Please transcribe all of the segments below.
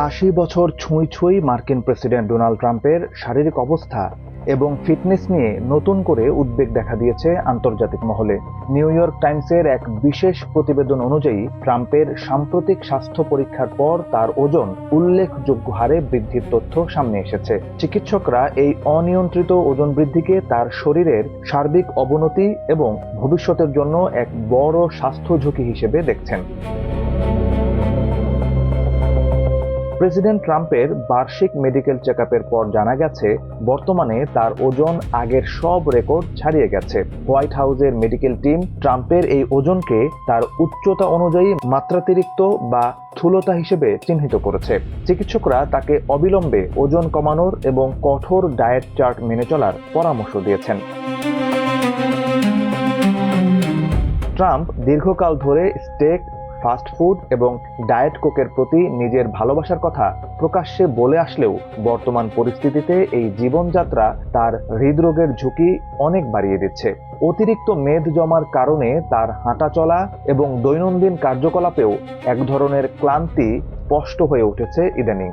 ৮০ বছর ছুঁই ছুঁই মার্কিন প্রেসিডেন্ট ডোনাল্ড ট্রাম্পের শারীরিক অবস্থা এবং ফিটনেস নিয়ে নতুন করে উদ্বেগ দেখা দিয়েছে আন্তর্জাতিক মহলে। নিউ ইয়র্ক টাইমসের এক বিশেষ প্রতিবেদন অনুযায়ী ট্রাম্পের সাম্প্রতিক স্বাস্থ্য পরীক্ষার পর তার ওজন উল্লেখযোগ্য হারে বৃদ্ধির তথ্য সামনে এসেছে। চিকিৎসকরা এই অনিয়ন্ত্রিত ওজন বৃদ্ধিকে তার শরীরের সার্বিক অবনতি এবং ভবিষ্যতের জন্য এক বড় স্বাস্থ্য ঝুঁকি হিসেবে দেখছেন। প্রেসিডেন্ট ট্রাম্পের বার্ষিক মেডিকেল চেকআপের পর জানা গেছে বর্তমানে তার ওজন আগের সব রেকর্ড ছাড়িয়ে গেছে। হোয়াইট হাউসের মেডিকেল টিম ট্রাম্পের এই ওজনকে তার উচ্চতা অনুযায়ী মাত্রাতিরিক্ত বা স্থূলতা হিসেবে চিহ্নিত করেছে। চিকিৎসকরা তাকে অবিলম্বে ওজন কমানোর এবং কঠোর ডায়েট চার্ট মেনে চলার পরামর্শ দিয়েছেন। ট্রাম্প দীর্ঘকাল ধরে স্টেক, ফাস্ট ফুড এবং ডায়েট কোকের প্রতি নিজের ভালোবাসার কথা প্রকাশ্যে বলে আসলেও বর্তমান পরিস্থিতিতে এই জীবনযাত্রা তার হৃদরোগের ঝুঁকি অনেক বাড়িয়ে দিচ্ছে। অতিরিক্ত মেদ জমার কারণে তার হাঁটাচলা এবং দৈনন্দিন কার্যকলাপেও এক ধরনের ক্লান্তি স্পষ্ট হয়ে উঠেছে ইদানিং।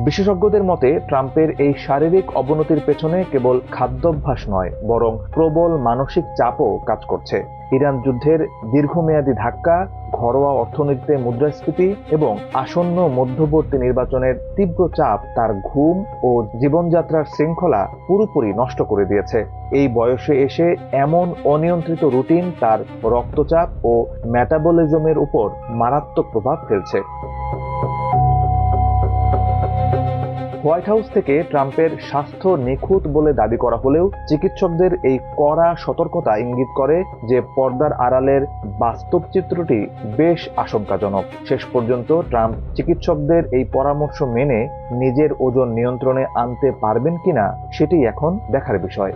বিশেষজ্ঞদের মতে ট্রাম্পের এই শারীরিক অবনতির পেছনে কেবল খাদ্যাভ্যাস নয়, বরং প্রবল মানসিক চাপও কাজ করছে। ইরান যুদ্ধের দীর্ঘমেয়াদী ধাক্কা, ঘরোয়া অর্থনীতিতে মুদ্রাস্ফীতি এবং আসন্ন মধ্যবর্তী নির্বাচনের তীব্র চাপ তার ঘুম ও জীবনযাত্রার শৃঙ্খলা পুরোপুরি নষ্ট করে দিয়েছে। এই বয়সে এসে এমন অনিয়ন্ত্রিত রুটিন তার রক্তচাপ ও মেটাবলিজমের উপর মারাত্মক প্রভাব ফেলছে। হোয়াইট হাউস থেকে ট্রাম্পের স্বাস্থ্য নিখুঁত বলে দাবি করা হলেও চিকিৎসকদের এই কড়া সতর্কতা ইঙ্গিত করে যে পর্দার আড়ালের বাস্তব চিত্রটি বেশ আশঙ্কাজনক। শেষ পর্যন্ত ট্রাম্প চিকিৎসকদের এই পরামর্শ মেনে নিজের ওজন নিয়ন্ত্রণে আনতে পারবেন কিনা সেটি এখন দেখার বিষয়।